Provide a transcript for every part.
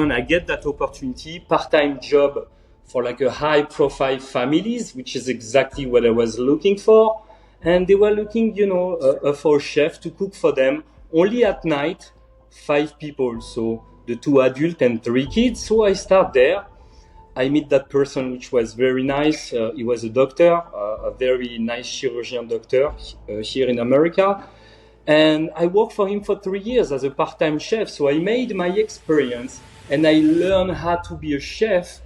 And I get that opportunity, part-time job for like a high-profile families, which is exactly what I was looking for. And they were looking, for a chef to cook for them only at night, 5 people. So the 2 adults and 3 kids. So I start there. I meet that person, which was very nice. He was a doctor, a very nice chirurgeon doctor here in America. And I worked for him for 3 years as a part-time chef. So I made my experience and I learned how to be a chef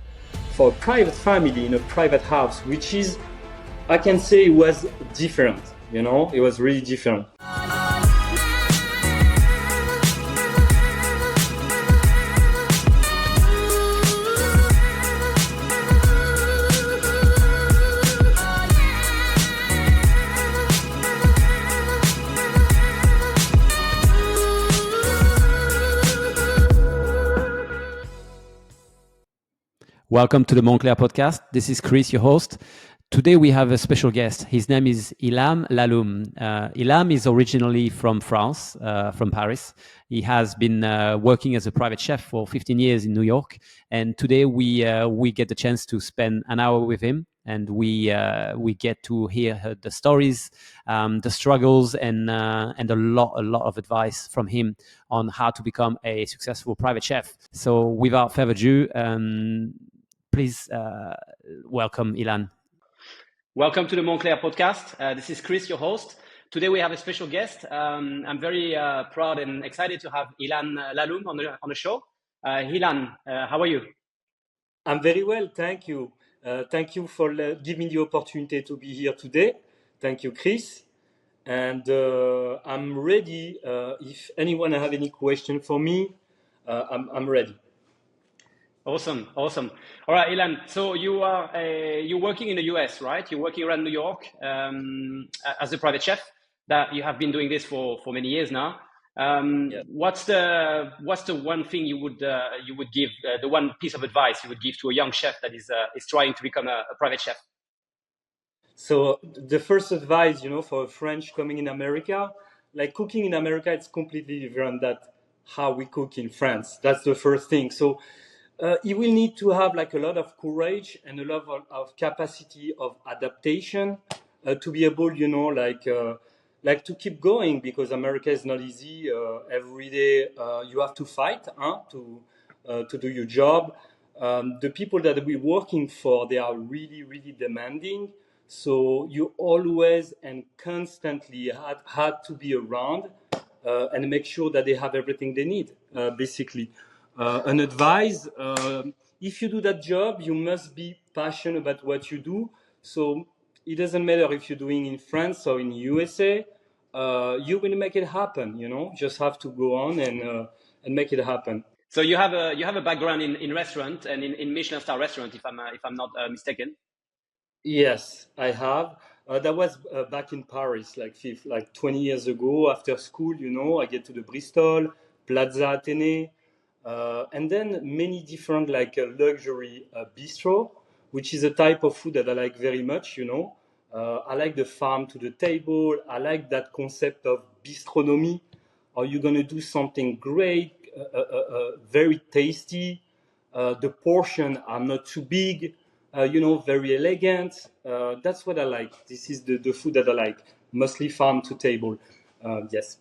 for a private family in a private house, which is, I can say, it was different. It was really different. Welcome to the Montclair podcast. This is Chris, your host. Today we have a special guest. His name is Yllan Laloum. Yllan is originally from France, from Paris. He has been working as a private chef for 15 years in New York. And today we get the chance to spend an hour with him, and we get to hear the stories, the struggles, and a lot of advice from him on how to become a successful private chef. So without further ado, please welcome Yllan. Welcome to the Montclair podcast. This is Chris, your host. Today we have a special guest. I'm very proud and excited to have Yllan Laloum on the show. Yllan, how are you? I'm very well, thank you. Thank you for giving the opportunity to be here today. Thank you, Chris. And I'm ready. If anyone have any question for me, I'm ready. Awesome. All right, Yllan. So you're working in the US, right? You're working around New York as a private chef. That you have been doing this for many years now. Yeah. What's the one thing you would give, the one piece of advice you would give to a young chef that is trying to become a private chef? So the first advice, for a French coming in America, like cooking in America, it's completely different than how we cook in France. That's the first thing. So you will need to have like a lot of courage and a lot of capacity of adaptation to be able, like to keep going, because America is not easy. Every day you have to fight to do your job. The people that we're working for, they are really, really demanding. So you always and constantly had to be around and make sure that they have everything they need, basically. An advice, if you do that job, you must be passionate about what you do. So it doesn't matter if you're doing in France or in USA, you will make it happen, just have to go on and make it happen. So you have a background in restaurant and in Michelin-starred restaurant, if I'm not mistaken. Yes, I have. That was back in Paris, like 20 years ago. After school, I get to the Bristol, Plaza Athénée, and then many different luxury bistro, which is a type of food that I like very much. I like the farm to the table. I like that concept of bistronomy. Are you going to do something great, very tasty? The portion are not too big. Very elegant. That's what I like. This is the food that I like, mostly farm to table. Yes.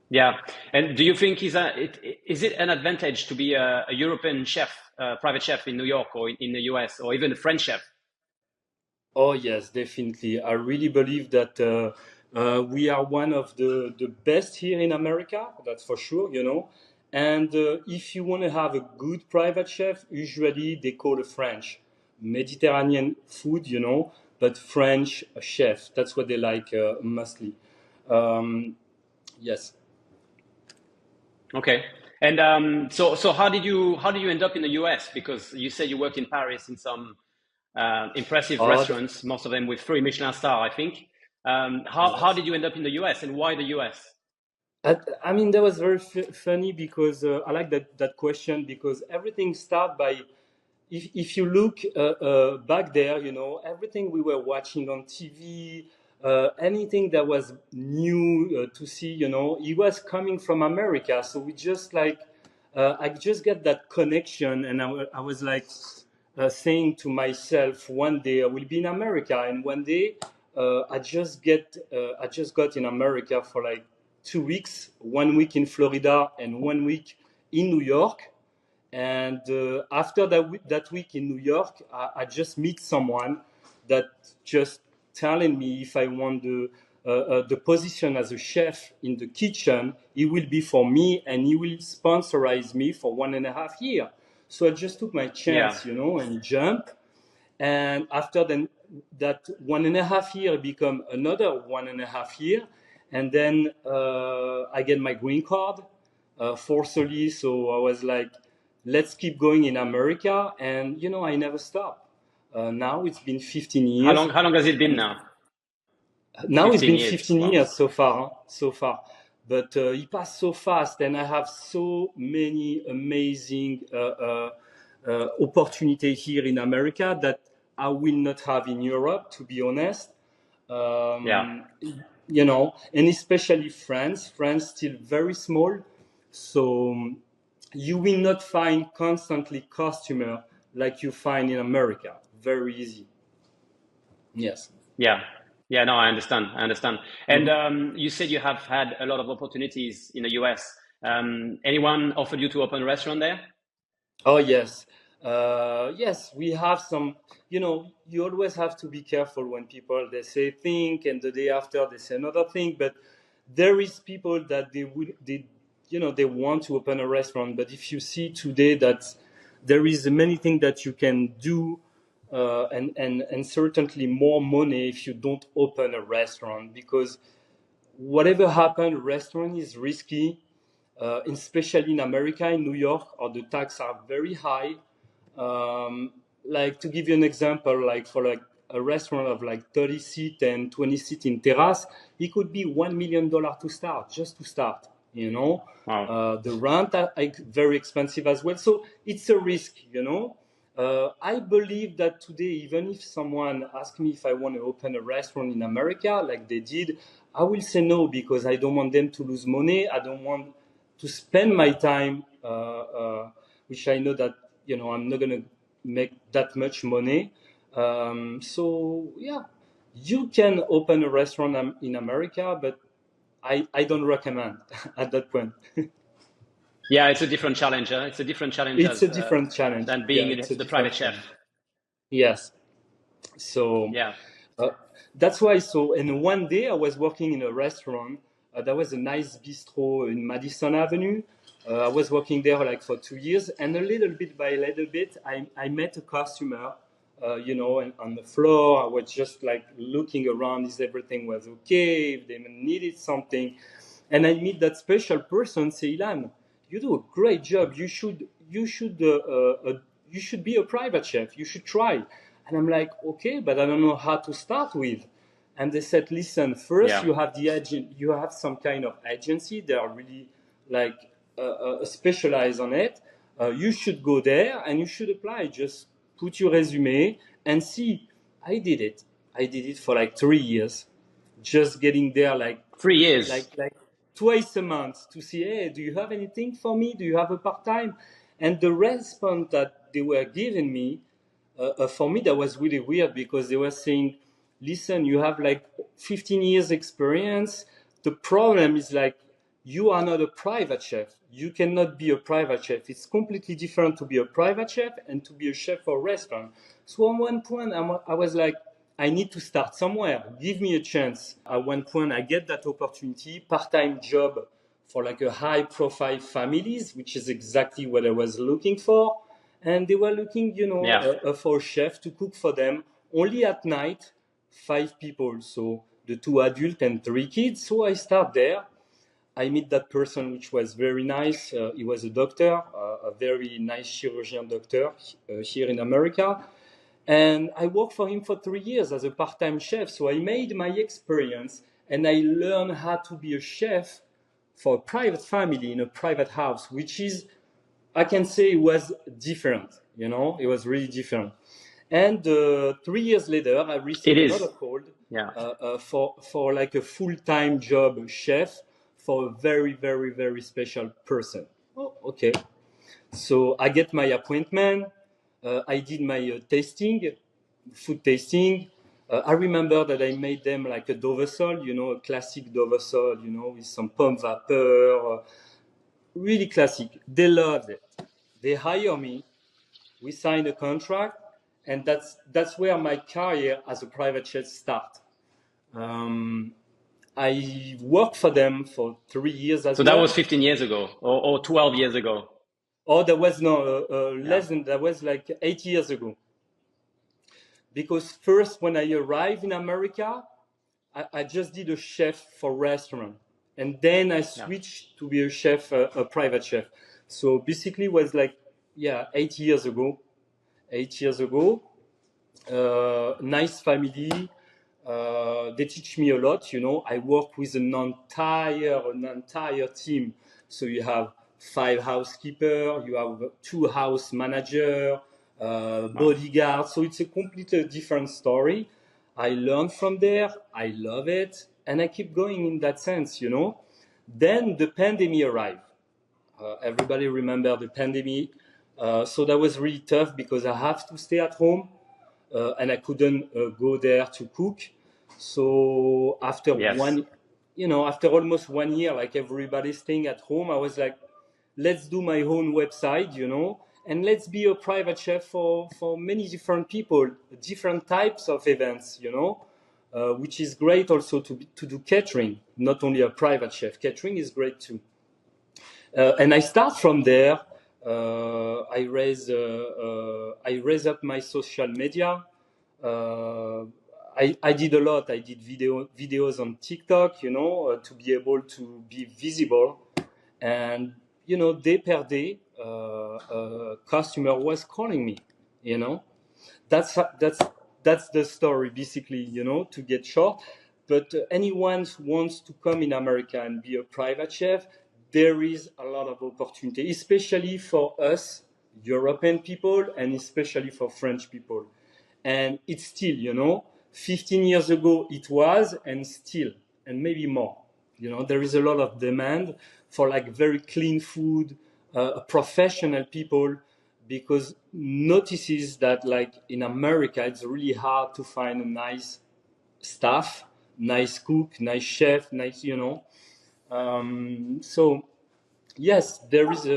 Yeah. And do you think is it an advantage to be a European chef, private chef in New York or in the US, or even a French chef? Oh, yes, definitely. I really believe that we are one of the best here in America. That's for sure, And if you want to have a good private chef, usually they call a French Mediterranean food, but French chef. That's what they like mostly. Yes. Okay. And so how did you end up in the US? Because you said you worked in Paris in some impressive restaurants, most of them with 3 Michelin star, I think. How did you end up in the US, and why the US? I mean, that was very funny, because I like that question, because everything started by, if you look back there, everything we were watching on TV, anything that was new to see, it was coming from America. So we just I just get that connection, and I was like saying to myself, one day I will be in America, and one day I just got in America for like 2 weeks, 1 week in Florida and 1 week in New York. And after that week in New York, I just meet someone that just telling me if I want the position as a chef in the kitchen, it will be for me, and he will sponsorize me for 1.5 years. So I just took my Yeah. chance, and jump. And after then, that 1.5 year become another 1.5 year, and then I get my green card forcefully. So I was like, let's keep going in America, and I never stop. Now it's been 15 How years, long? How long has it been and now? now it's 15 been years. 15 Wow. years so far, so far. But it passed so fast, and I have so many amazing opportunities here in America that I will not have in Europe, to be honest. Yeah. And especially France. France still very small, so you will not find constantly customer like you find in America. Very easy. Yes. Yeah. Yeah. No, I understand. I understand. And Mhm. you said you have had a lot of opportunities in the US. Anyone offered you to open a restaurant there? Oh yes, yes. We have some. You always have to be careful when people they say think, and the day after they say another thing. But there is people that they want to open a restaurant. But if you see today that there is many things that you can do, and certainly more money if you don't open a restaurant, because whatever happens, restaurant is risky, especially in America, in New York, or the tax are very high. Um, like to give you an example, like for like a restaurant of like 30 seat and 20 seat in terrace, it could be $1 million to start, just to start. Wow. The rent are very expensive as well, so it's a risk. I believe that today, even if someone asks me if I want to open a restaurant in America, like they did, I will say no, because I don't want them to lose money. I don't want to spend my time, which I know that I'm not gonna make that much money. So yeah, you can open a restaurant in America, but I don't recommend at that point. Yeah, it's a different challenge. It's a different challenge It's as a different challenge. than Yeah, being it's a the different private chef. challenge. Yes. So Yeah. uh, that's why. So, and one day I was working in a restaurant. There was a nice bistro in Madison Avenue. I was working there like for 2 years, and a little bit by little bit, I met a customer. And on the floor, I was just like looking around, if everything was okay, if they needed something, and I meet that special person. Say, Yllan, you do a great job. You should be a private chef. You should try. And I'm like, okay, but I don't know how to start with. And they said, listen, first Yeah. you have the agent, you have some kind of agency. They are really like specialized on it. You should go there and you should apply. Just put your resume and see. I did it. I did it for like 3 years, just getting there like 3 years. like twice a month to see, hey, do you have anything for me? Do you have a part time? And the response that they were giving me, for me, that was really weird, because they were saying, listen, you have like 15 years experience. The problem is like, you are not a private chef. You cannot be a private chef. It's completely different to be a private chef and to be a chef for a restaurant. So at one point, I was like, I need to start somewhere. Give me a chance. At one point, I get that opportunity, part-time job for like a high-profile families, which is exactly what I was looking for. And they were looking, Yeah. for a chef to cook for them only at night, 5 people. So the 2 adults and 3 kids. So I start there. I meet that person, which was very nice. He was a doctor, a very nice chirurgeon doctor here in America. And I worked for him for 3 years as a part-time chef. So I made my experience, and I learned how to be a chef for a private family in a private house, which is, I can say, it was different. It was really different. And 3 years later, I It received another is. call Yeah. for like a full-time job chef for a very, very, very special person. Oh, okay. So I get my appointment. I did my food tasting. I remember that I made them like a Doversol, a classic Doversol, with some pomme vapeur, really classic. They loved it. They hire me. We signed a contract, and that's where my career as a private chef started. I worked for them for 3 years as So that was well. 15 years ago or 12 years ago. Oh, that was no Yeah. less than that was like 8 years ago. Because first, when I arrived in America, I just did a chef for restaurant, and then I Yeah. switched to be a chef, a private chef. So basically, it was like 8 years ago. 8 years ago, nice family. They teach me a lot. I work with an entire team. So you have 5 housekeeper, you have 2 house manager, Wow. bodyguard. So it's a completely different story. I learned from there. I love it, and I keep going in that sense. Then the pandemic arrived. Everybody remember the pandemic. So that was really tough because I have to stay at home, and I couldn't go there to cook. So Yes. after almost 1 year, like everybody staying at home, I was like, let's do my own website, and let's be a private chef for many different people, different types of events, which is great also to do catering, not only a private chef. Catering is great too. And I start from there. I raise up my social media. I did a lot. I did videos on TikTok, to be able to be visible. And day per day, customer was calling me. That's that's the story basically. To get short. But anyone who wants to come in America and be a private chef, there is a lot of opportunity, especially for us European people and especially for French people. And it's still, 15 years ago it was, and still, and maybe more. There is a lot of demand for like very clean food, professional people, because notices that like in America it's really hard to find a nice staff, nice cook, nice chef, so yes, there is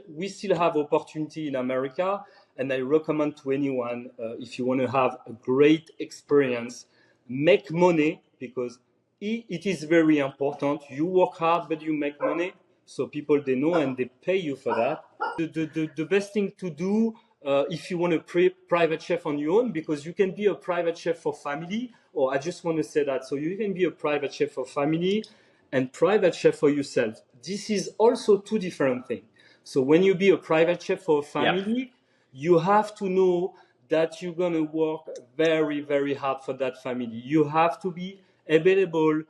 we still have opportunity in America, and I recommend to anyone, if you want to have a great experience, make money, because it is very important. You work hard, but you make money, so people they know and they pay you for that. The best thing to do, if you want a private chef on your own, because you can be a private chef for family, or I just want to say that, so you can be a private chef for family and private chef for yourself. This is also two different things. So when you be a private chef for a Yeah. family, you have to know that you're going to work very, very hard for that family. You have to be available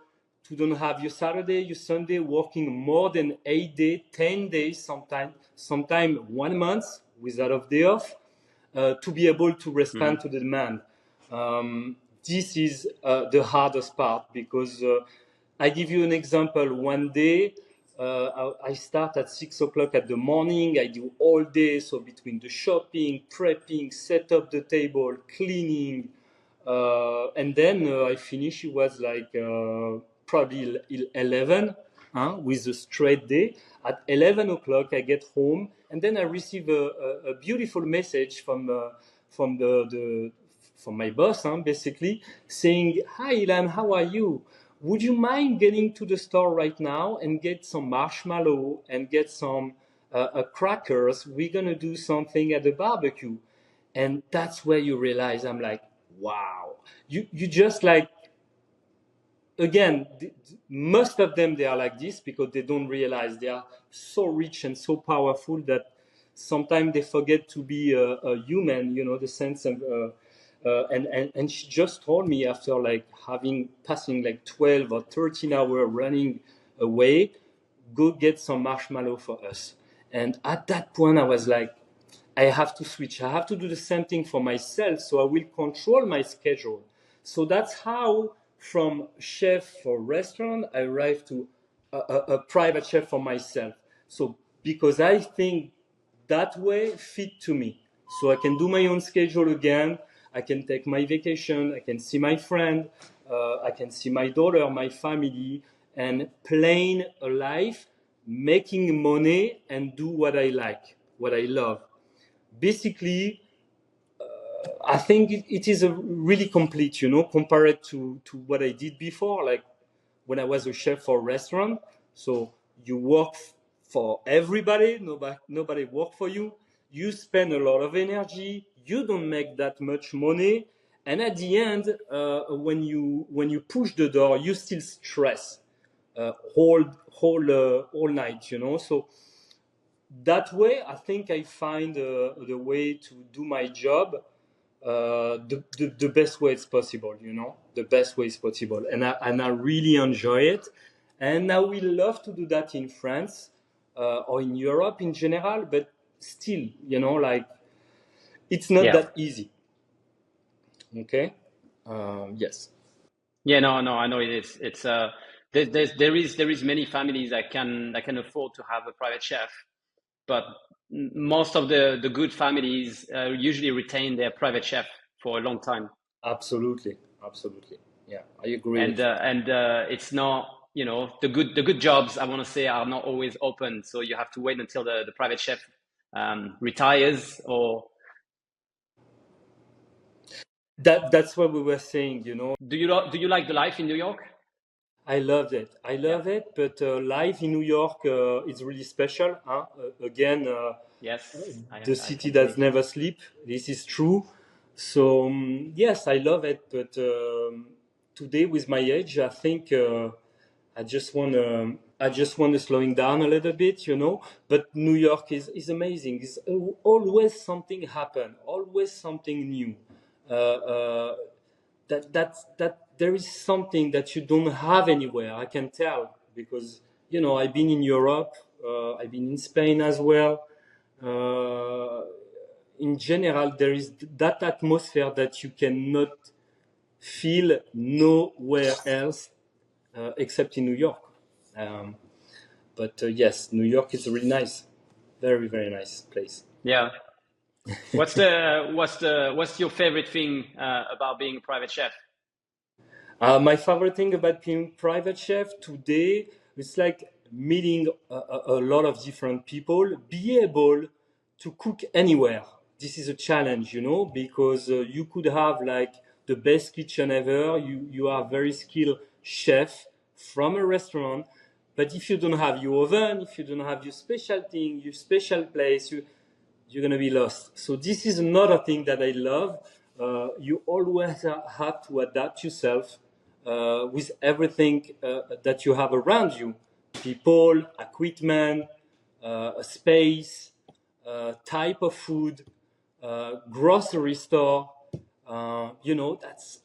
to don't have your Saturday, your Sunday working more than 8 days, 10 days, sometime 1 month without a day off, to be able to respond to the demand. This is the hardest part, because I give you an example. One day, I start at 6 o'clock at the morning. I do all day, so between the shopping, prepping, set up the table, cleaning, and then I finish. It was like probably 11, with a straight day. At 11 o'clock, I get home, and then I receive a beautiful message from from my boss, basically saying, "Hi, Yllan, how are you? Would you mind getting to the store right now and get some marshmallow and get some crackers? We're gonna do something at the barbecue." And that's where you realize, I'm like, wow. You just like, again, most of them, they are like this because they don't realize they are so rich and so powerful that sometimes they forget to be a human, the sense of, and she just told me, after like passing like 12 or 13 hours running away, go get some marshmallow for us. And at that point, I was like, I have to switch. I have to do the same thing for myself, so I will control my schedule. So that's how, from chef for restaurant, I arrived to a private chef for myself. So because I think that way fit to me. So I can do my own schedule again. I can take my vacation. I can see my friend. I can see my daughter, my family, and plan a life, making money and do what I like, what I love. Basically, I think it is a really complete, compared to what I did before, like when I was a chef for a restaurant. So you work for everybody, nobody work for you. You spend a lot of energy. You don't make that much money, and at the end, when you push the door, you still stress whole night. So that way, I think I find the way to do my job the best way it's possible, the best way it's possible. And I really enjoy it. And I will love to do that in France or in Europe in general, but still, like it's not Yeah. that easy. Okay. Yes. Yeah, no, I know it is. It's there is many families that can afford to have a private chef, but most of the good families usually retain their private chef for a long time. Absolutely. Absolutely. Yeah, I agree And with you. it's not, the good jobs, I want to say, are not always open, so you have to wait until the private chef retires. Or That's what we were saying. do you like the life in New York? I loved it. I Yeah. love it. But life in New York is really special. Huh? Again, Yes, the I city totally. does never sleep. This is true. So yes, I love it. But today, with my age, I think I just want to slowing down a little bit. But New York is amazing. It's always something happen. Always something new. That there is something that you don't have anywhere. I can tell because I've been in Europe, I've been in Spain as well. Uh, in general, there is that atmosphere that you cannot feel nowhere else except in New York. Um, but yes, New York is really nice, very very nice place. Yeah. What's your favorite thing about being a private chef? My favorite thing about being private chef today is like meeting a lot of different people, be able to cook anywhere. This is a challenge, because you could have like the best kitchen ever. You are a very skilled chef from a restaurant, but if you don't have your oven, if you don't have your special thing, your special place, you're gonna be lost. So this is another thing that I love. You always have to adapt yourself with everything that you have around you: people, equipment, space, type of food, grocery store. That's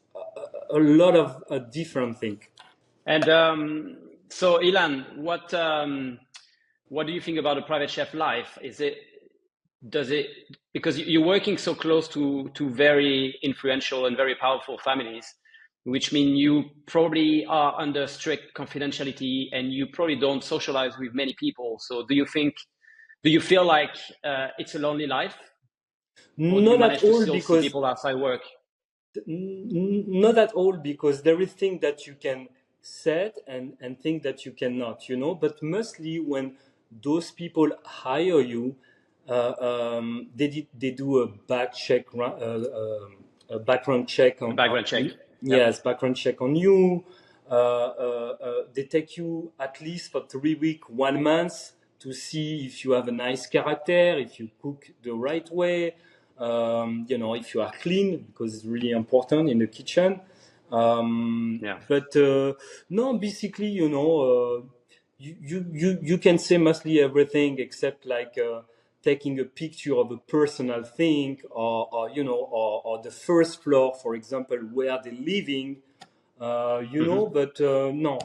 a lot of different things. And so, Ilan, what do you think about a private chef life? Does it, because you're working so close to very influential and very powerful families, which mean you probably are under strict confidentiality and you probably don't socialize with many people. So do you feel like it's a lonely life, or do you Not at manage to all, still see because people outside work? not at all, because there is things that you can set and things that you cannot, but mostly when those people hire you, they do a background check A on background check. you. Yep. Yes, background check on you. They take you at least for 3 weeks, 1 month, to see if you have a nice character, if you cook the right way, if you are clean, because it's really important in the kitchen. Yeah. But no, basically, you can say mostly everything except like taking a picture of a personal thing, or the first floor, for example, where they're living. But no,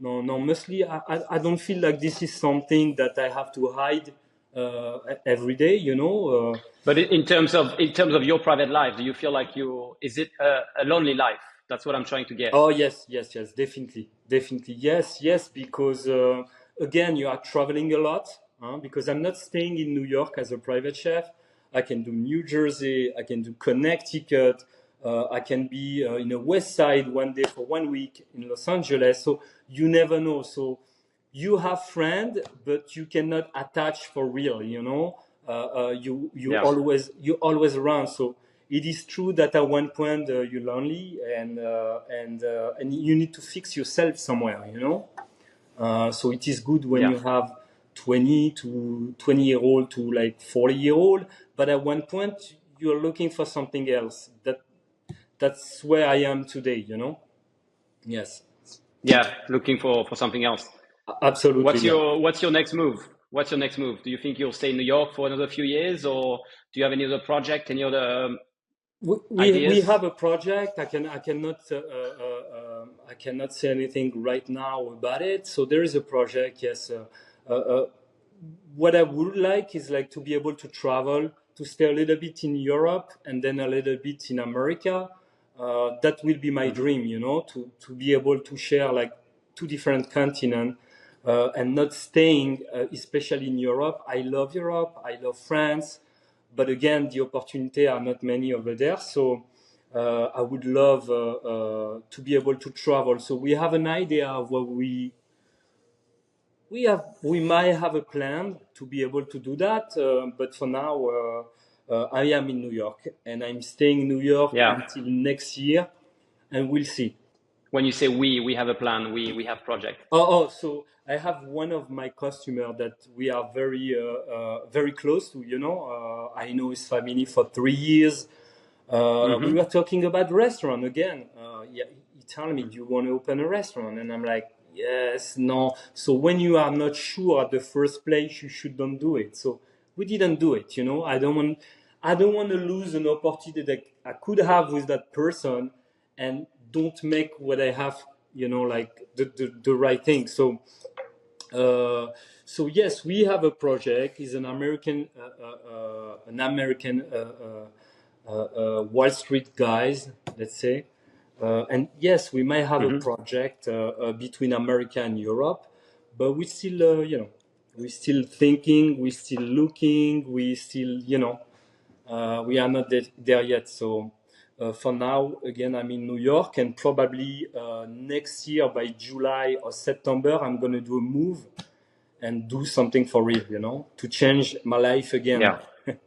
no, no. Mostly, I don't feel like this is something that I have to hide every day. But in terms of your private life, do you feel like is it a lonely life? That's what I'm trying to get. Oh yes, yes, yes, definitely, definitely, yes, yes, because again, you are traveling a lot. because I'm not staying in New York as a private chef. I can do New Jersey, I can do Connecticut, I can be in the West Side one day for 1 week in Los Angeles. So you never know. So you have friend, but you cannot attach for real. You always around. So it is true that at one point you're lonely and you need to fix yourself somewhere. So it is good when you have 20-year-old to like 40-year-old, but at one point you're looking for something else. That's where I am today. Yes. Yeah, looking for something else. Absolutely. What's your next move? What's your next move? Do you think you'll stay in New York for another few years, or do you have any other project, any other We ideas? have a project. I cannot say anything right now about it. So there is a project. Yes. What I would like is like to be able to travel, to stay a little bit in Europe and then a little bit in America. That will be my dream, to be able to share like two different continents and not staying, especially in Europe. I love Europe. I love France. But again, the opportunity are not many over there. So I would love to be able to travel. So we have an idea of what we might have a plan to be able to do that. But for now, I am in New York and I'm staying in New York until next year, and we'll see. When you say we have a plan, we have project. So I have one of my customers that we are very close to. I know his family for 3 years. We were talking about restaurant again. He told me, "Do you want to open a restaurant?" And I'm like, "Yes, no." So when you are not sure at the first place, you should don't do it. So we didn't do it. I don't want to lose an opportunity that I could have with that person, and don't make what I have, like the right thing. So yes, we have a project. It's an American Wall Street guys, let's say. And yes, we might have a project between America and Europe, but we still, we're still thinking, we're still looking, we still, we are not there yet. So for now, again, I'm in New York, and probably next year by July or September, I'm going to do a move and do something for real, to change my life again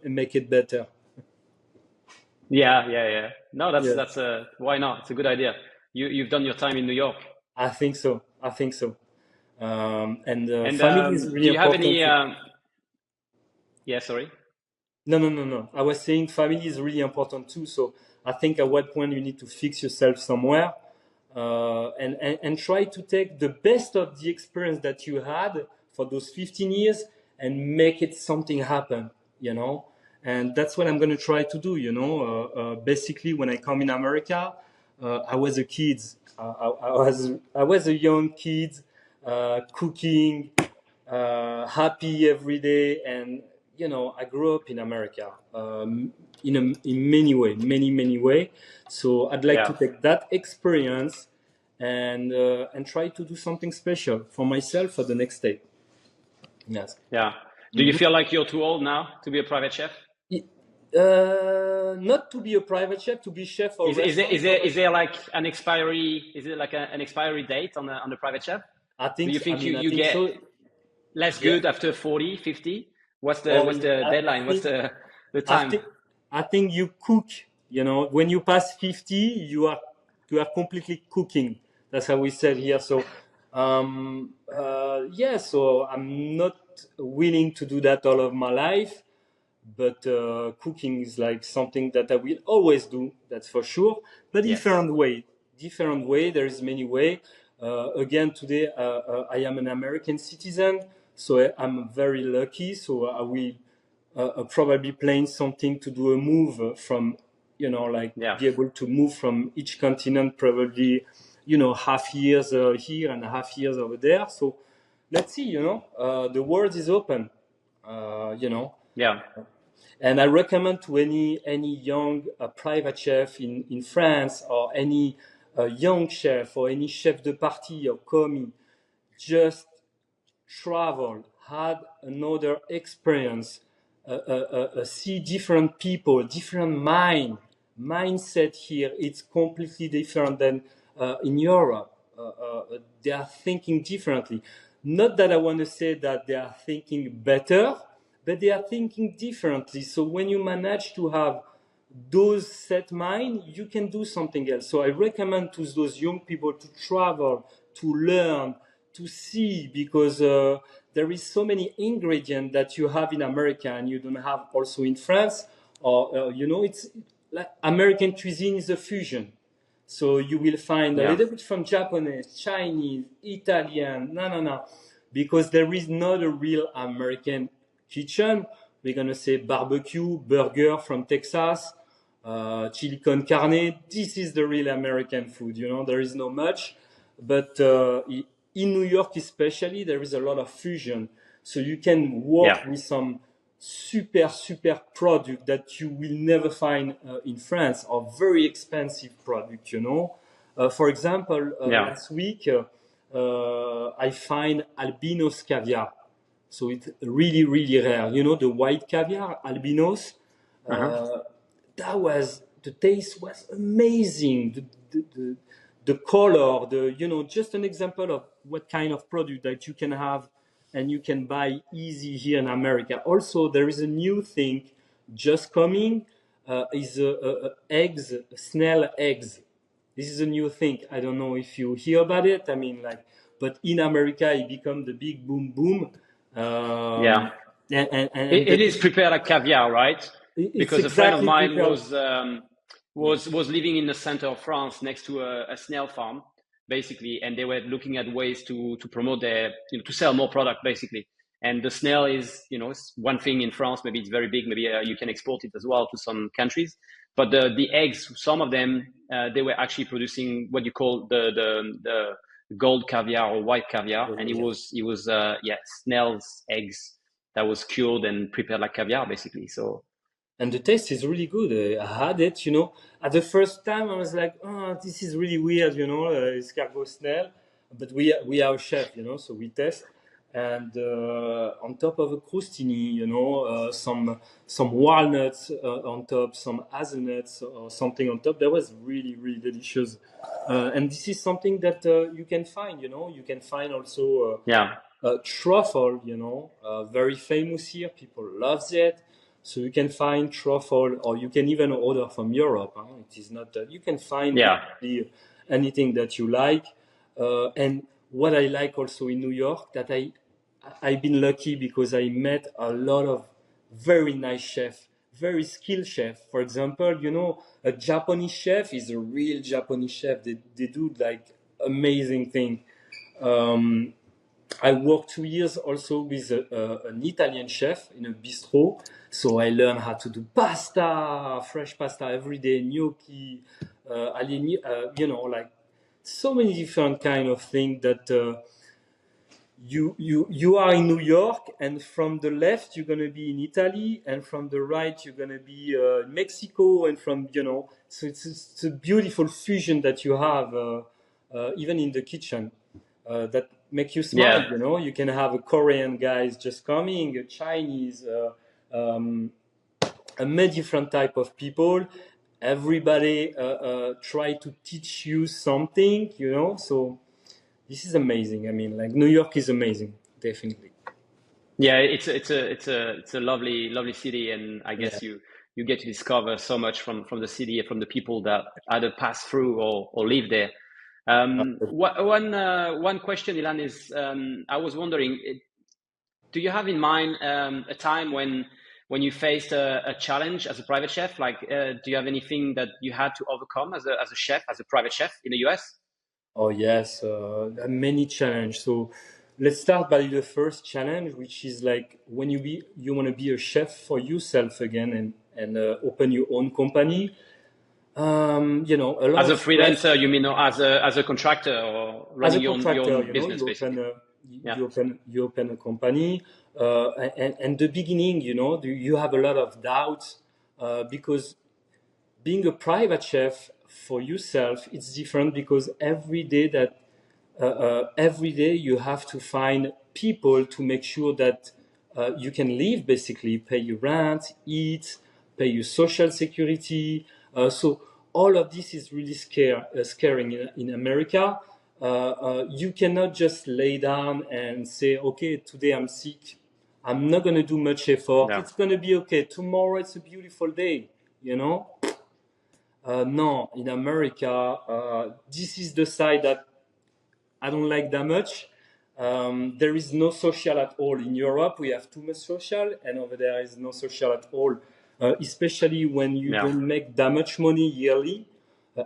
and make it better. Yeah. No, that's why not? It's a good idea. You've done your time in New York. I think so. And family is really do you have important. any? Yeah, sorry. No. I was saying family is really important too. So I think at what point you need to fix yourself somewhere, and try to take the best of the experience that you had for those 15 years and make it something happen, And that's what I'm going to try to do, basically when I come in America, I was a kid. I was a young kid, cooking, happy every day, and I grew up in America in many way. So I'd like to take that experience and try to do something special for myself for the next day. Yes. Yeah. Do you feel like you're too old now to be a private chef? Not to be a private chef, to be chef or restaurant. Is there like an expiry? Is it like an expiry date on the private chef? I think. Do you think you get so. Less good after 40, 50? What's the deadline? What's the time? I think you cook. When you pass 50, you are completely cooking. That's how we said here. So, so I'm not willing to do that all of my life. But cooking is like something that I will always do. That's for sure. But different way. There is many way. Again, today I am an American citizen, so I'm very lucky. So I will probably plan something to do a move from, be able to move from each continent, probably, half years here and half years over there. So let's see, the world is open, Yeah. And I recommend to any young private chef in France, or any young chef or any chef de partie or commis, just travel, had another experience, see different people, different mindset here. It's completely different than in Europe. They are thinking differently. Not that I want to say that they are thinking better, but they are thinking differently. So when you manage to have those set mind, you can do something else. So I recommend to those young people to travel, to learn, to see, because there is so many ingredients that you have in America and you don't have also in France. Or it's like American cuisine is a fusion. So you will find a Yeah. little bit from Japanese, Chinese, Italian, no, because there is not a real American kitchen. We're gonna say barbecue, burger from Texas, chili con carne. This is the real American food. There is no much, but in New York especially, there is a lot of fusion. So you can Yeah. work with some super product that you will never find in France, or very expensive product. For example, Yeah. last week I find albinos caviar. So it's really rare. The white caviar, albinos. Uh-huh. Uh, the taste was amazing. The color, just an example of what kind of product that you can have and you can buy easy here in America. Also, there is a new thing just coming, is eggs, snail eggs. This is a new thing. I don't know if you hear about it. I mean, but in America, it become the big boom. Yeah. And It is prepared like caviar, right? it's Because a friend of exactly mine prepared. was living in the center of France next to a snail farm, basically, and they were looking at ways to promote their, to sell more product, basically. And the snail is, it's one thing in France. Maybe it's very big. Maybe you can export it as well to some countries. But the eggs, some of them, they were actually producing what you call the gold caviar or white caviar, and it was snail's eggs that was cured and prepared like caviar, basically. So And the taste is really good. I had it. At the first time, I was like, oh, this is really weird, escargot snail. But we are a chef, so we test. And on top of a crostini, some walnuts on top, some hazelnuts or something on top. That was really delicious. And this is something that you can find. You can find also yeah, truffle. Very famous here. People love it. So you can find truffle, or you can even order from Europe. It is not that you can find yeah, actually anything that you like. And what I like also in New York, that I've been lucky because I met a lot of very nice chefs, very skilled chefs. For example, a Japanese chef is a real Japanese chef. They do like amazing thing. Um, I worked 2 years also with an Italian chef in a bistro. So I learned how to do pasta, fresh pasta every day, gnocchi, like so many different kind of things that you are in New York, and from the left you're gonna be in Italy, and from the right you're gonna be in Mexico, and so it's a beautiful fusion that you have even in the kitchen that make you smile. yeah, You can have a Korean guys just coming, a Chinese, a many different type of people. Everybody try to teach you something. So this is amazing. I mean, like New York is amazing, definitely. yeah. It's a lovely city, and I Yeah. guess you get to discover so much from the city and from the people that either pass through or live there. One question, Ilan, is I was wondering, do you have in mind a time when you faced a challenge as a private chef? Like, do you have anything that you had to overcome as a chef, as a private chef in the US? Oh yes, there are many challenges. So let's start by the first challenge, which is like when you want to be a chef for yourself again, and open your own company. A lot As of a stress. freelancer, you mean, or as a contractor or As a running your contractor, own business, basically? Yeah. you open a company, and the beginning, you have a lot of doubts because being a private chef for yourself, it's different because every day that every day you have to find people to make sure that you can live, basically, pay your rent, eat, pay your social security. So all of this is really scaring in America. You cannot just lay down and say, okay, today I'm sick. I'm not going to do much effort. Yeah. It's going to be okay. Tomorrow it's a beautiful day, you know? No, in America, this is the side that I don't like that much. There is no social at all. In Europe, we have too much social, and over there is no social at all. Especially when you Yeah. don't make that much money yearly,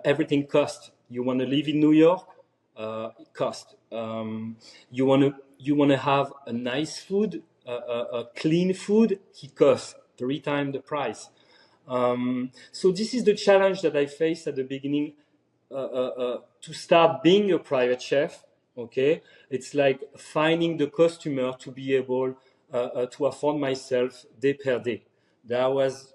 everything costs. You want to live in New York, it costs. You wanna have a nice food, a clean food, it costs 3 times the price. So this is the challenge that I faced at the beginning to start being a private chef. Okay, it's like finding the customer to be able to afford myself day per day. That was,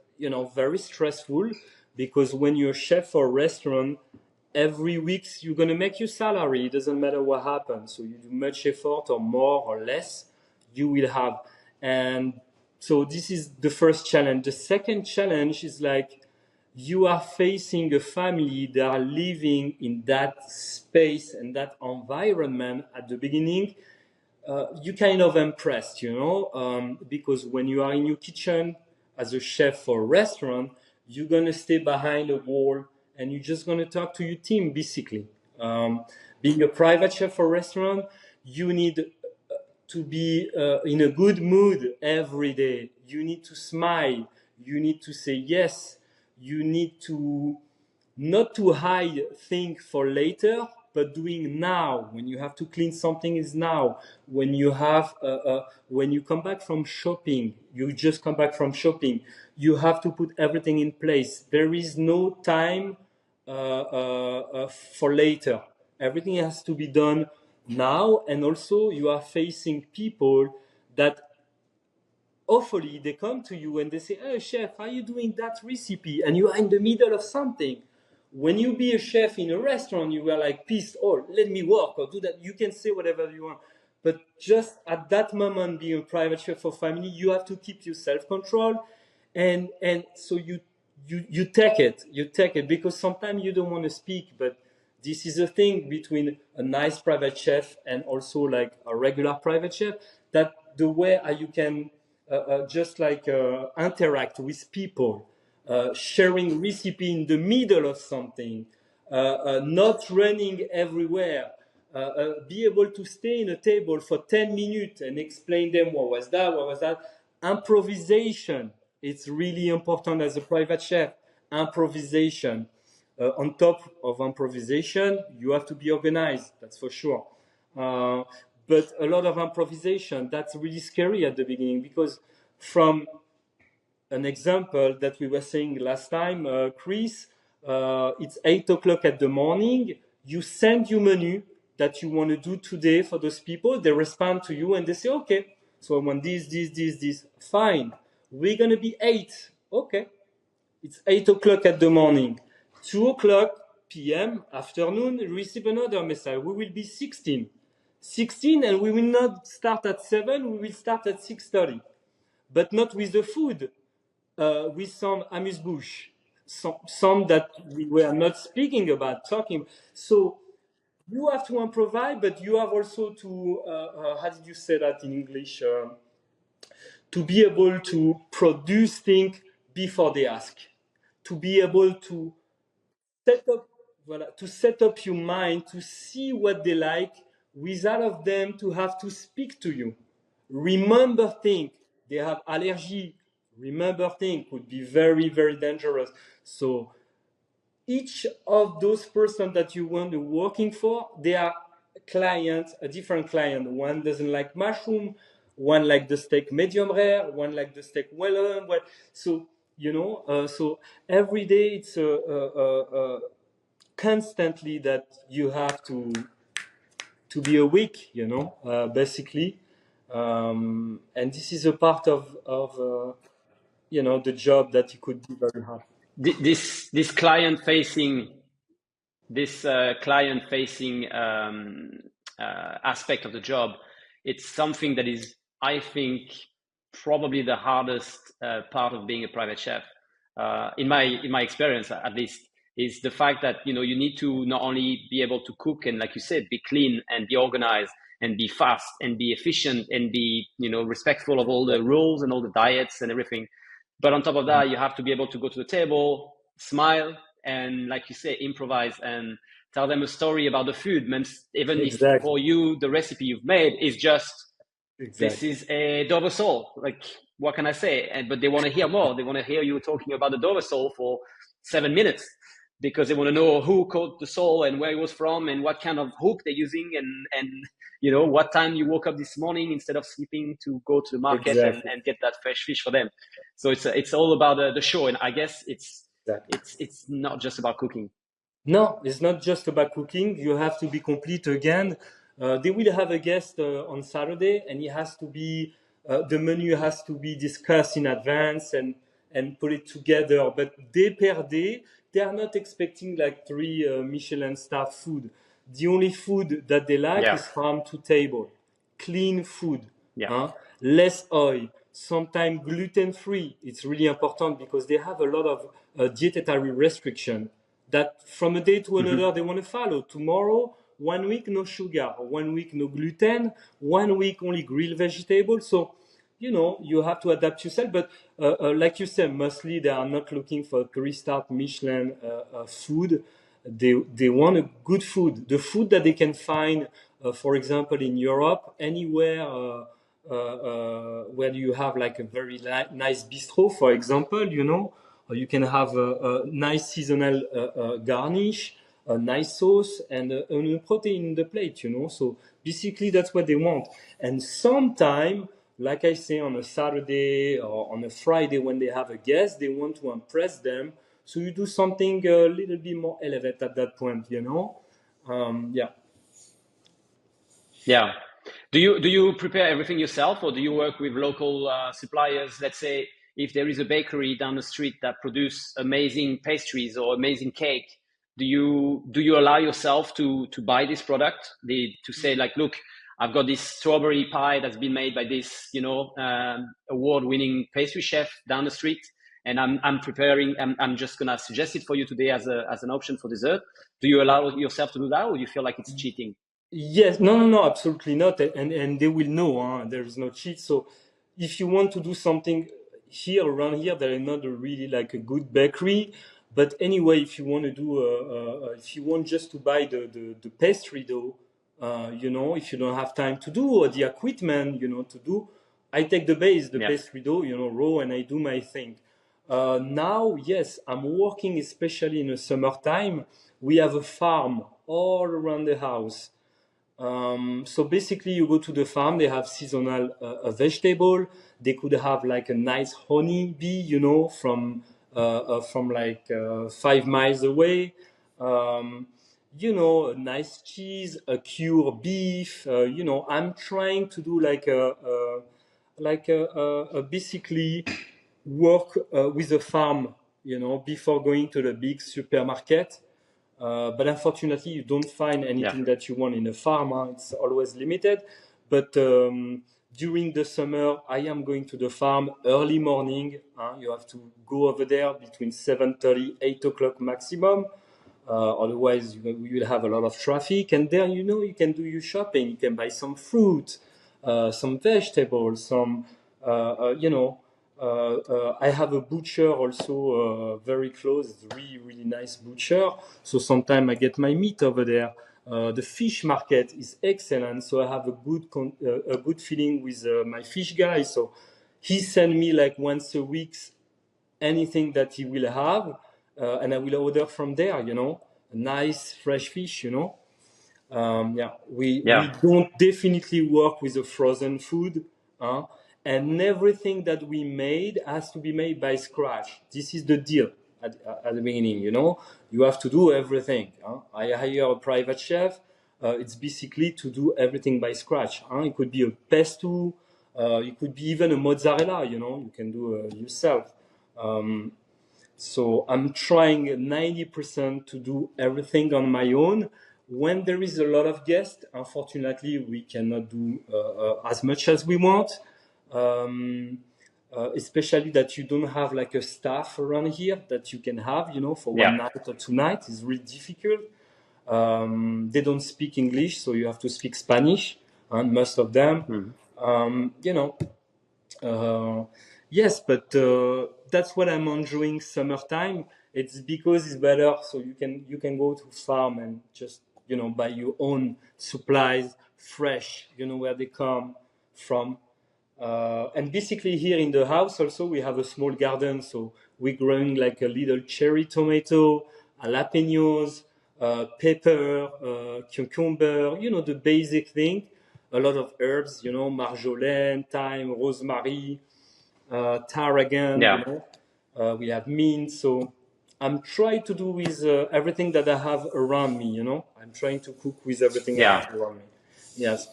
very stressful, because when you're a chef for a restaurant, every week you're going to make your salary. It doesn't matter what happens. So you do much effort or more or less, you will have. And so this is the first challenge. The second challenge is like, you are facing a family that are living in that space and that environment at the beginning. You kind of impressed, because when you are in your kitchen as a chef for a restaurant, you're going to stay behind a wall and you're just going to talk to your team, basically. Being a private chef for a restaurant, you need to be in a good mood every day. You need to smile. You need to say yes. You need to not to hide things for later, but doing now. When you have to clean something is now. When you come back from shopping, you just come back from shopping, you have to put everything in place. There is no time for later. Everything has to be done now, and also you are facing people that hopefully they come to you and they say, "Hey chef, are you doing that recipe?" And you are in the middle of something. When you be a chef in a restaurant, you were like, "Peace, oh, let me work or do that." You can say whatever you want. But just at that moment, being a private chef for family, you have to keep your self-control. And so you take it because sometimes you don't want to speak, but this is a thing between a nice private chef and also like a regular private chef, that the way how you can just like interact with people, sharing recipe in the middle of something, not running everywhere, be able to stay in a table for 10 minutes and explain them what was that. Improvisation, it's really important as a private chef. Improvisation. On top of improvisation, you have to be organized, that's for sure. But a lot of improvisation, that's really scary at the beginning, because from an example that we were saying last time, Chris, it's 8 o'clock at the morning. You send your menu that you want to do today for those people. They respond to you and they say, okay, so I want this. Fine. We're going to be 8. Okay. It's 8 o'clock at the morning. 2 o'clock p.m. afternoon, receive another message. We will be 16. 16, and we will not start at 7. We will start at 6:30. But not with the food, with some amuse-bouche, some that we were not speaking about, talking. So you have to improvise, but you have also to, how did you say that in English? To be able to produce things before they ask. To be able to set up your mind to see what they like without of them to have to speak to you. Remember things. They have allergy. Remember things could be very, very dangerous. So each of those persons that you want to working for, they are clients, a different client. One doesn't like mushroom, one like the steak medium rare, one like the steak well done. Well, so so every day it's constantly that you have to be awake, basically. And this is a part of the job that you could be very hard. This client facing aspect of the job, it's something that is, I think, probably the hardest part of being a private chef. In my experience, at least, is the fact that you need to not only be able to cook and, like you said, be clean and be organized and be fast and be efficient and be respectful of all the rules and all the diets and everything, but on top of that, you have to be able to go to the table, smile, and, like you say, improvise and tell them a story about the food. Even if for you the recipe you've made is just this is a Dover sole, like, what can I say? But they want to hear more. They want to hear you talking about the Dover sole for 7 minutes, because they want to know who caught the sole and where it was from and what kind of hook they're using and what time you woke up this morning instead of sleeping to go to the market and get that fresh fish for them. So it's all about the show, and I guess it's not just about cooking. No, it's not just about cooking. You have to be complete again. They will have a guest on Saturday, and it has to be the menu has to be discussed in advance and put it together. But day per day, they are not expecting like 3 Michelin-starred food. The only food that they like is farm to table, clean food, less oil, sometimes gluten-free. It's really important because they have a lot of dietary restriction that from a day to another they want to follow. Tomorrow, 1 week no sugar, 1 week no gluten, 1 week only grilled vegetables. So, you have to adapt yourself. But like you said, mostly they are not looking for 3-star Michelin food. They want a good food, the food that they can find, for example, in Europe, anywhere where you have like a very nice bistro, for example, or you can have a nice seasonal garnish, a nice sauce, and a protein in the plate, So basically, that's what they want. And sometime, like I say, on a Saturday or on a Friday when they have a guest, they want to impress them. So you do something a little bit more elevated at that point, Yeah. Yeah. Do you prepare everything yourself, or do you work with local suppliers? Let's say if there is a bakery down the street that produce amazing pastries or amazing cake, do you allow yourself to buy this product? To say like, look, I've got this strawberry pie that's been made by this award-winning pastry chef down the street, and I'm preparing. I'm just gonna suggest it for you today as an option for dessert. Do you allow yourself to do that, or do you feel like it's cheating? Yes, no, absolutely not. And they will know, there is no cheat. So if you want to do something around here, there is not really like a good bakery. But anyway, if you want to do, if you want just to buy the pastry dough, if you don't have time to do, or the equipment, to do, I take the base, the pastry dough, raw, and I do my thing. Now, yes, I'm working, especially in the summertime. We have a farm all around the house. So basically, you go to the farm. They have seasonal vegetable. They could have like a nice honey bee, from like 5 miles away. A nice cheese, a cured beef. I'm trying to do basically work with a farm, before going to the big supermarket. But unfortunately, you don't find anything that you want in a farm. It's always limited. But during the summer, I am going to the farm early morning. You have to go over there between 7:30, 8 o'clock maximum. Otherwise, we will have a lot of traffic. And there, you can do your shopping. You can buy some fruit, some vegetables, some, I have a butcher also very close. It's a really, really nice butcher. So sometimes I get my meat over there. The fish market is excellent. So I have a good feeling with my fish guy. So he send me like once a week anything that he will have, and I will order from there. Nice fresh fish. We don't definitely work with a frozen food. And everything that we made has to be made by scratch. This is the deal at the beginning, You have to do everything. I hire a private chef. It's basically to do everything by scratch. It could be a pesto. It could be even a mozzarella, You can do yourself. So I'm trying 90% to do everything on my own. when there is a lot of guests, unfortunately, we cannot do as much as we want. Especially that you don't have like a staff around here that you can have, for Yeah. 1 night or 2 nights is really difficult. They don't speak English, so you have to speak Spanish, and most of them, yes, but that's what I'm enjoying summertime. It's because it's better, so you can go to farm and just buy your own supplies, fresh, where they come from. And basically here in the house also we have a small garden, so we're growing like a little cherry tomato, jalapenos, pepper, cucumber, the basic thing. A lot of herbs, marjolaine, thyme, rosemary, tarragon, Yeah. we have mint. So I'm trying to do with everything that I have around me, I'm trying to cook with everything I Yeah. have around me. Yes.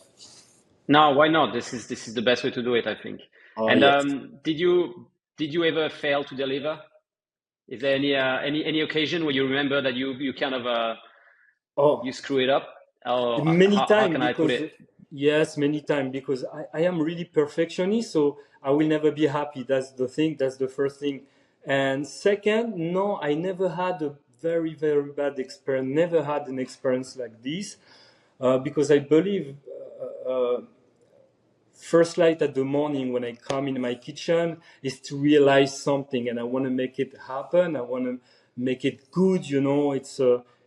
No, why not? This is the best way to do it, I think. Oh, And yes. did you ever fail to deliver? Is there any occasion where you remember that you kind of you Oh, screw it up? Or many how times can I put because it? yes, many times because I am really perfectionist, so I will never be happy. That's the thing. That's the first thing. And second, no, I never had a very very bad experience. Never had an experience like this because I believe first light at the morning when I come in my kitchen is to realize something, and I want to make it happen. I want to make it good.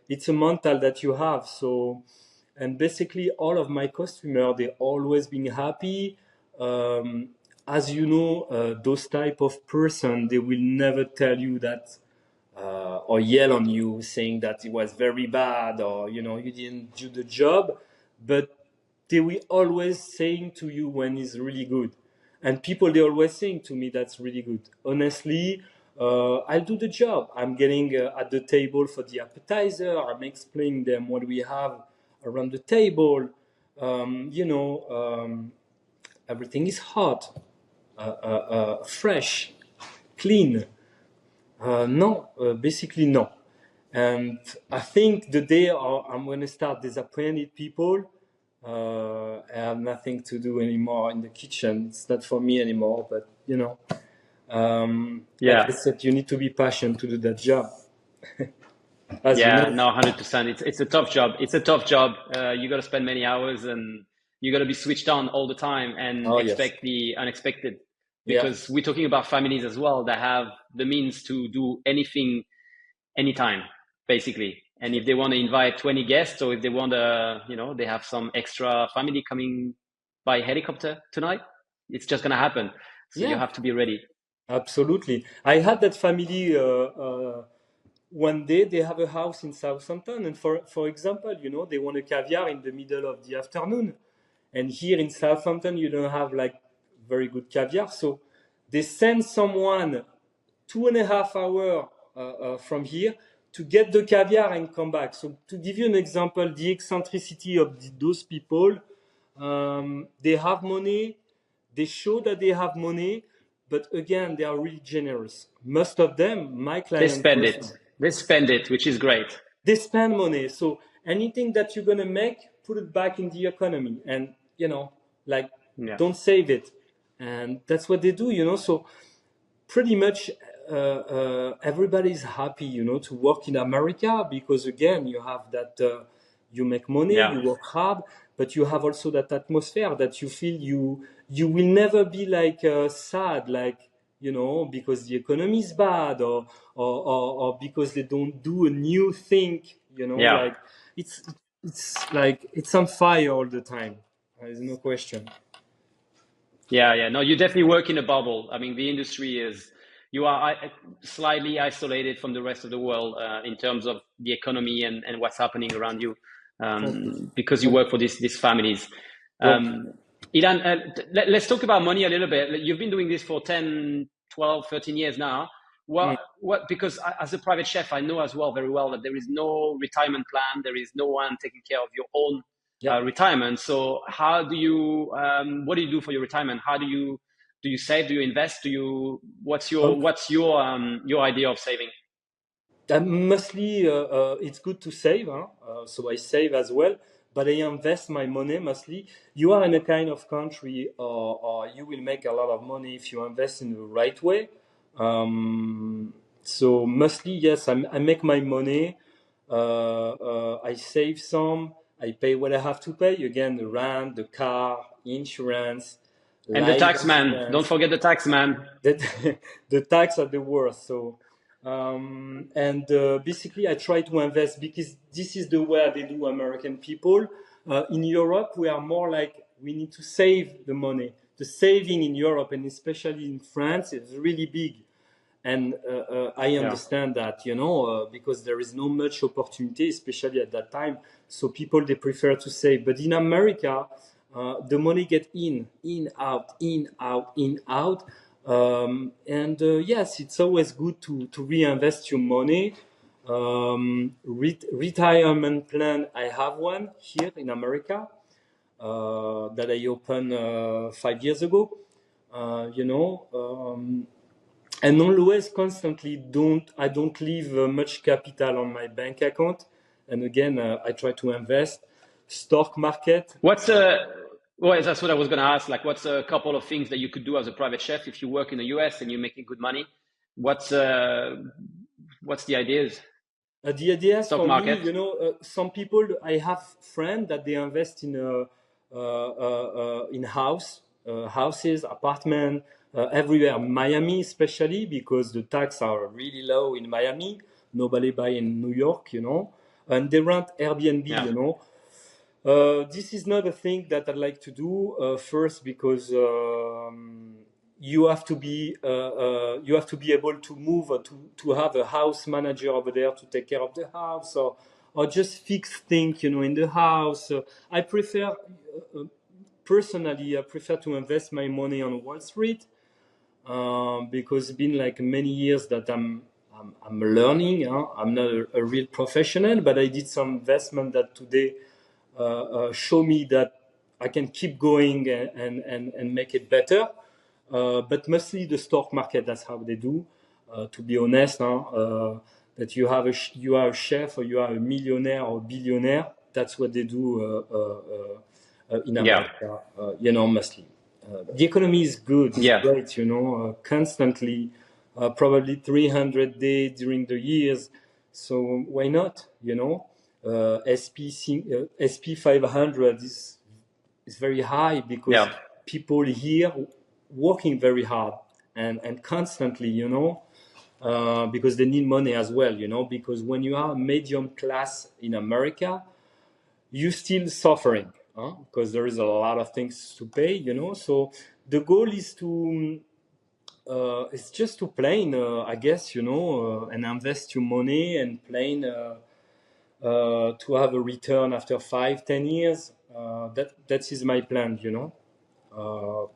It's a mental that you have. So, and basically all of my customers, they always been happy. As you know, those type of person, they will never tell you that or yell on you saying that it was very bad or you didn't do the job, but they will always saying to you when it's really good. And people, they always saying to me that's really good. Honestly, I'll do the job. I'm getting at the table for the appetizer. I'm explaining them what we have around the table. Everything is hot, fresh, clean. No, basically no. And I think the day I'm going to start disappointing people, I have nothing to do anymore in the kitchen. It's not for me anymore. But like I Yeah. said, you need to be passionate to do that job, as you Yeah, know. no, 100%. It's a tough job. It's a tough job. You got to spend many hours, and you got to be switched on all the time and Oh yes, expect the unexpected, yeah, because we're talking about families as well that have the means to do anything, anytime, basically. And if they want to invite 20 guests, or if they want to, they have some extra family coming by helicopter tonight, it's just going to happen. So you yeah, have to be ready. absolutely. I had that family. One day they have a house in Southampton, and for example, they want a caviar in the middle of the afternoon. And here in Southampton, you don't have like very good caviar. So they send someone 2.5 hours from here to get the caviar and come back. So to give you an example, the eccentricity of those people, they have money, they show that they have money, but again, they are really generous. Most of them, my They client spend it. person, They spend it, which is great. they spend money. So anything that you're gonna make, put it back in the economy, and like Yeah. don't save it. And that's what they do. So pretty much everybody's happy, to work in America because again, you have that. You make money, Yeah. you work hard, but you have also that atmosphere that you feel you will never be like sad, like because the economy is bad or because they don't do a new thing, Yeah. like it's it's like it's on fire all the time. There's no question. Yeah, yeah. No, you definitely work in a bubble. I mean, the industry is, you are slightly isolated from the rest of the world in terms of the economy and what's happening around you, Completely. because you Com- work for these families. Completely. Ilan, let's talk about money a little bit. You've been doing this for 10, 12, 13 years now. Mm. Because as a private chef, I know as well very well that there is no retirement plan. There is no one taking care of your own Yeah. retirement. So what do you do for your retirement? Do you save? Do you invest? What's your idea of saving? Mostly, it's good to save, huh? So I save as well, but I invest my money mostly. You are in a kind of country, or you will make a lot of money if you invest in the right way. So mostly, yes, I make my money. I save some. I pay what I have to pay. Again, the rent, the car, insurance, And the life tax man, don't insurance. forget the tax man. The tax are the worst. So, and basically, I try to invest because this is the way they do American people. In Europe, we are more like we need to save the money. The saving in Europe and especially in France is really big. And I Yeah. understand that, because there is no much opportunity, especially at that time. So people, they prefer to save. But in America, the money get in, out, in, out, in, out. And yes, it's always good to reinvest your money. Retirement plan, I have one here in America that I opened 5 years ago. And always constantly I don't leave much capital on my bank account. And again, I try to invest stock market. What's well, that's what I was going to ask. Like, what's a couple of things that you could do as a private chef if you work in the US and you're making good money? What's the ideas? The ideas Stock for me, market? some people, I have friends that they invest in houses, apartment, everywhere. Miami, especially because the tax are really low in Miami. Nobody buy in New York, and they rent Airbnb, Yeah. This is not a thing that I'd like to do. First, because you have to be able to move to have a house manager over there to take care of the house or just fix things in the house. I prefer personally I prefer to invest my money on Wall Street because it's been like many years that I'm learning. I'm not a real professional, but I did some investment that today show me that I can keep going and make it better. But mostly the stock market, that's how they do. To be honest, that you are a chef or you are a millionaire or billionaire, that's what they do in Yeah. America, mostly. The economy is good, it's Yeah. great, constantly, probably 300 days during the years. So why not, SP 500 is very high because Yeah. people here working very hard and constantly, because they need money as well, because when you are medium class in America, you still suffering, because there is a lot of things to pay, So the goal is to it's just to plan, I guess, and invest your money and plan to have a return after 5-10 years. That is my plan,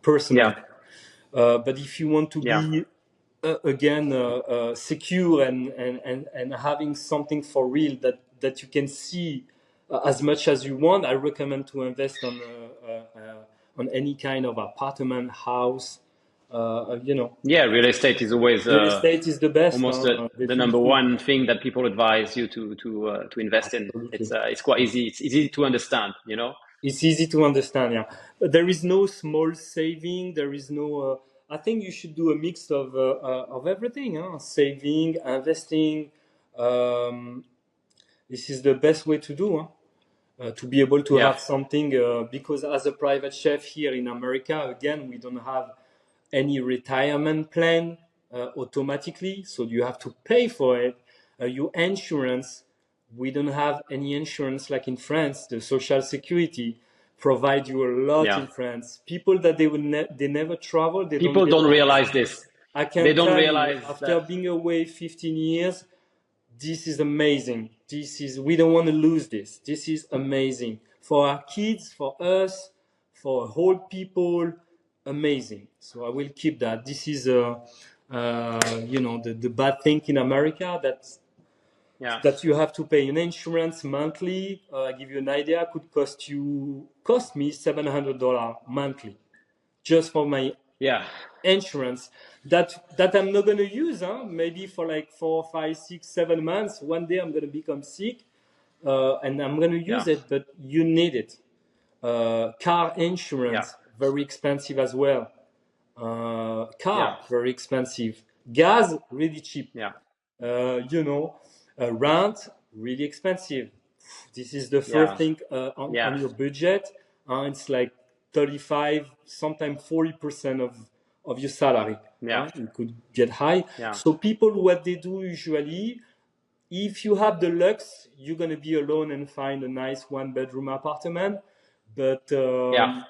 personally. Yeah. But if you want to Yeah. be again secure and having something for real that you can see as much as you want, I recommend to invest on any kind of apartment, house. Yeah. Real estate is always Real estate is the best, almost the number definitely. one thing that people advise you to invest in. Absolutely. It's quite easy. It's easy to understand. It's easy to understand, yeah. But there is no small saving. There is no. I think you should do a mix of everything. Saving, investing. Um, this is the best way to do. To be able to Yeah. have something, because as a private chef here in America, again, we don't have any retirement plan automatically, so you have to pay for it. Your insurance, we don't have any insurance like in France. The social security provide you a lot Yeah. in France. People that they never travel, they don't People don't realize. realize this. I They can don't tell you, realize after that. being away 15 years, this is amazing. We don't want to lose this. This is amazing for our kids, for us, for old people. Amazing. So I will keep that. This is, the bad thing in America Yeah. that you have to pay an insurance monthly. I give you an idea. Could cost me $700 monthly just for my Yeah. insurance that I'm not gonna use, maybe for like 4, 5, 6, 7 months. One day I'm gonna become sick, and I'm gonna use Yeah. it, but you need it. Car Yeah. insurance, very expensive as well. Yeah. Car, very expensive. Gas, really cheap. Yeah. You know, rent, really expensive. This is the first Yeah. thing Yeah. on your budget. It's like 35, sometimes 40% of your salary. Yeah. It could get high. Yeah. So people, what they do usually, if you have the lux, you're gonna be alone and find a nice one-bedroom apartment. But Yeah.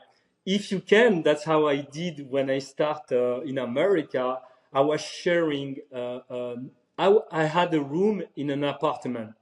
if you can, that's how I did when I started in America. I was sharing. I had a room in an apartment.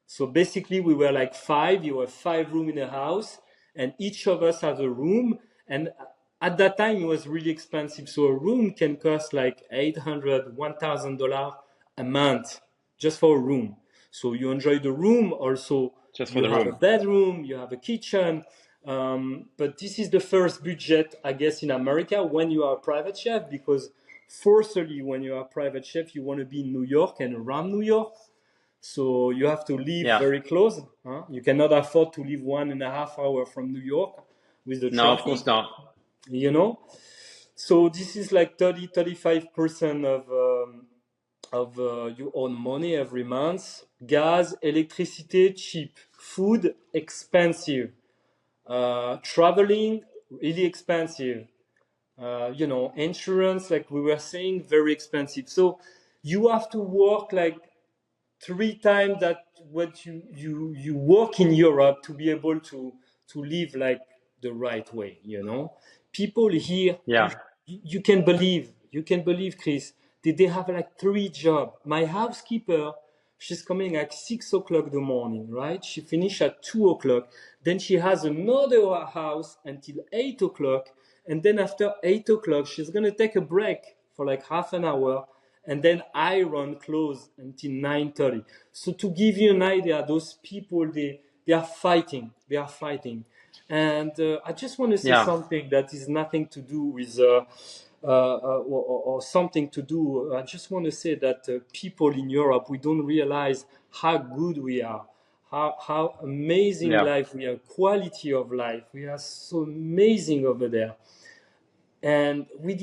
So basically, we were like five. You have 5 rooms in a house, and each of us has a room. And at that time, it was really expensive. So a room can cost like $800, $1,000 a month just for a room. So you enjoy the room. Also, Just for you the have a room. bedroom, you have a kitchen. But this is the first budget, I guess, in America when you are a private chef, because firstly, when you are a private chef, you want to be in New York and around New York. So you have to live Yeah. very close. You cannot afford to live 1.5 hours from New York with the No, of traffic, course not. you know. So this is like 35% of your own money every month. Gas, electricity, cheap. Food, expensive. Traveling, really expensive. Insurance, like we were saying, very expensive. So you have to work like 3 times that what you work in Europe to be able to live like the right way. People here, Yeah. you can believe, Chris, they have like 3 jobs. My housekeeper, she's coming at 6 o'clock in the morning, right? She finished at 2 o'clock. Then she has another house until 8 o'clock. And then after 8 o'clock, she's going to take a break for like half an hour. And then iron clothes until 9:30. So to give you an idea, those people, they are fighting. They are fighting. And I just want to say Yeah. something that is nothing to do with or something to do. I just want to say that people in Europe, we don't realize how good we are, how amazing Yeah. life we are, quality of life. We are so amazing over there. And we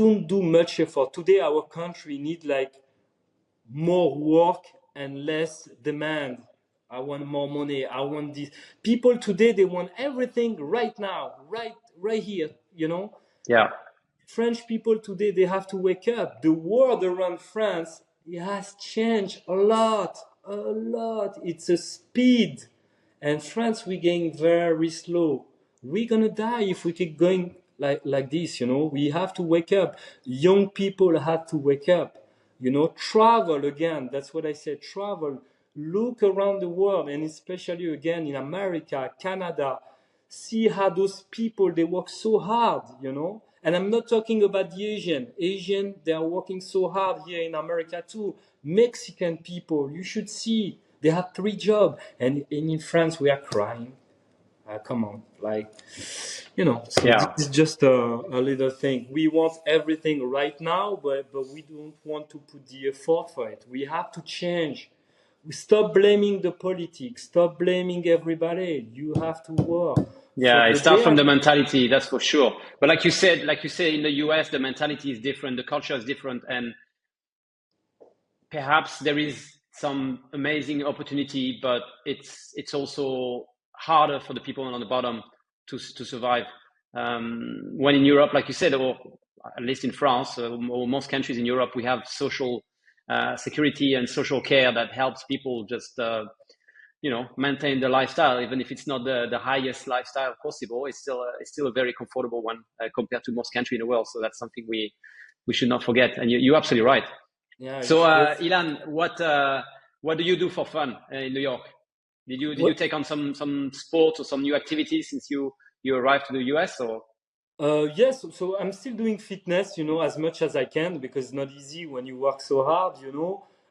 don't do much effort. Today, our country need like more work and less demand. I want more money. I want this. People today, they want everything right now, right here. Yeah. French people today, they have to wake up. The world around France, it has changed a lot, a lot. It's a speed. And France, we're getting very slow. We're gonna die if we keep going like this. We have to wake up. Young people have to wake up. Travel again. That's what I said. Travel. Look around the world, and especially again in America, Canada. See how those people, they work so hard. And I'm not talking about the Asian, they are working so hard here in America too. Mexican people, you should see, they have 3 jobs. And in France, we are crying. Come on, so this Yeah. is just a little thing. We want everything right now, but we don't want to put the effort for it. We have to change. We stop blaming the politics, stop blaming everybody. You have to work for Yeah, it the starts from day. the mentality, that's for sure. But like you said, in the US, the mentality is different, the culture is different, and perhaps there is some amazing opportunity, but it's also harder for the people on the bottom to survive. When in Europe, like you said, or at least in France, or most countries in Europe, we have social security and social care that helps people just maintain the lifestyle, even if it's not the highest lifestyle possible. It's still a very comfortable one compared to most countries in the world. So that's something we should not forget. And you're absolutely right. Yeah, So, it's Yllan, what do you do for fun in New York? Did you what. take on some sports or some new activities since you arrived to the US? Or Yes, so I'm still doing fitness, as much as I can, because it's not easy when you work so hard.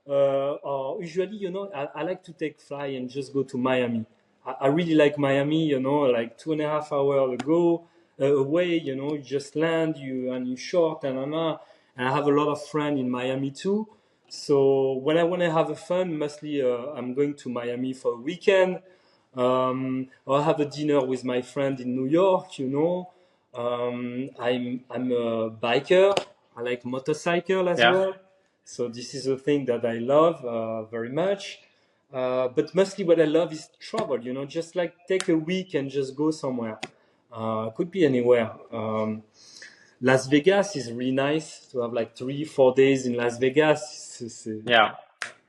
Or usually, I like to take fly and just go to Miami. I really like Miami, like 2.5 hours ago. away. You know, you just land, and you short and I have a lot of friends in Miami too. So when I want to have a fun, mostly I'm going to Miami for a weekend. Or have a dinner with my friend in New York. You know, I'm a biker. I like motorcycle as Yeah. well. So this is a thing that I love very much. But mostly what I love is travel, you know, just like take a week and just go somewhere. Could be anywhere. Las Vegas is really nice to have like 3, 4 days in Las Vegas. It's Yeah.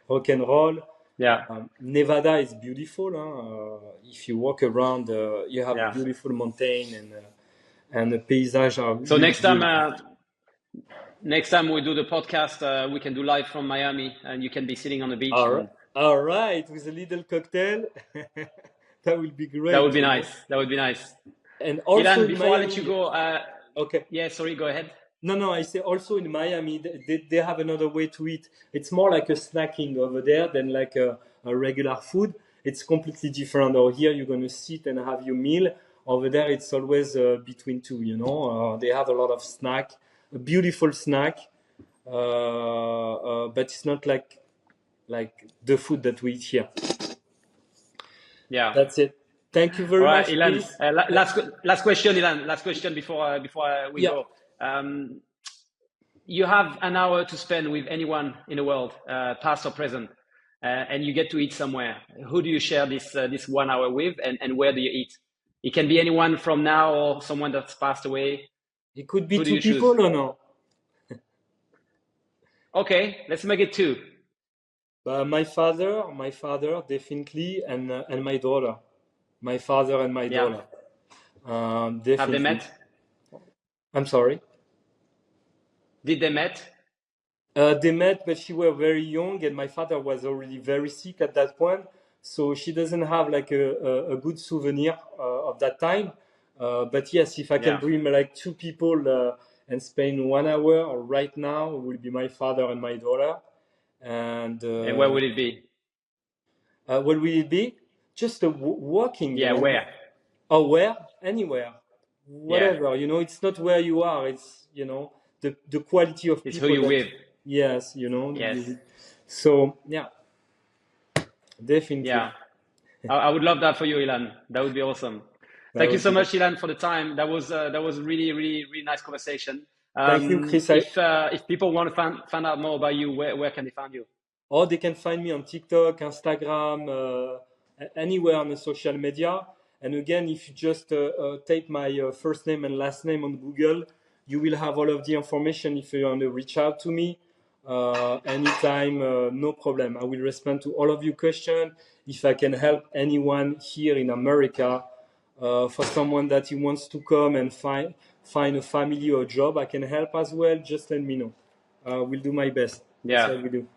rock and roll. Yeah. Nevada is beautiful. If you walk around, you have a Yeah. beautiful mountain and the paysage are So really beautiful. next time we do the podcast, we can do live from Miami, and you can be sitting on the beach, and All right, with a little cocktail. That will be that would great, be you know. nice. That would be nice. And also Yllan, in before I let you Miami, go, okay. yeah, sorry, go ahead. No, I say also in Miami, they have another way to eat. It's more like a snacking over there than like a regular food. It's completely different. Or here you're going to sit and have your meal. Over there, it's always between two, you know. They have a lot of snack, a beautiful snack, but it's not like the food that we eat here. Yeah. That's it. Thank you All very right, much, Yllan. Chris. Last question, Yllan. Last question before we Yeah. go. You have an hour to spend with anyone in the world, past or present, and you get to eat somewhere. Who do you share this 1 hour with, and where do you eat? It can be anyone from now or someone that's passed away. It could be Who do two you choose? people or no? Okay, let's make it two. My father definitely, and my daughter. My father and my Yeah. daughter. Have Definitely. they met? I'm sorry. Did they met? They met, but she were very young, and my father was already very sick at that point. So she doesn't have like a good souvenir of that time. But yes, if I can Yeah. bring like two people and spend 1 hour right now, it will be my father and my daughter. And And where will it be? what will it be? Just walking, you Yeah, know. where? Or where? Anywhere. Yeah, Whatever, you know, it's not where you are, it's, you know, the quality of it's who people you that, with. yes, you know, Yes. so, yeah, definitely. Yeah. I would love that for you, Yllan. That would be awesome. That Thank you would so be, much, Yllan, for the time. That was really, really, really nice conversation. thank you, Chris. If people want to find out more about you, where can they find you? Or they can find me on TikTok, Instagram, anywhere on the social media. And again, if you just type my first name and last name on Google, you will have all of the information if you want to reach out to me anytime, no problem. I will respond to all of your questions. If I can help anyone here in America, for someone that he wants to come and find a family or job, I can help as well. Just let me know. We'll do my best. That's Yeah. what we do.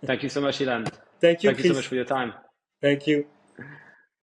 Thank you so much, Yllan. Thank you, Thank you so much Chris. for your time. Thank you.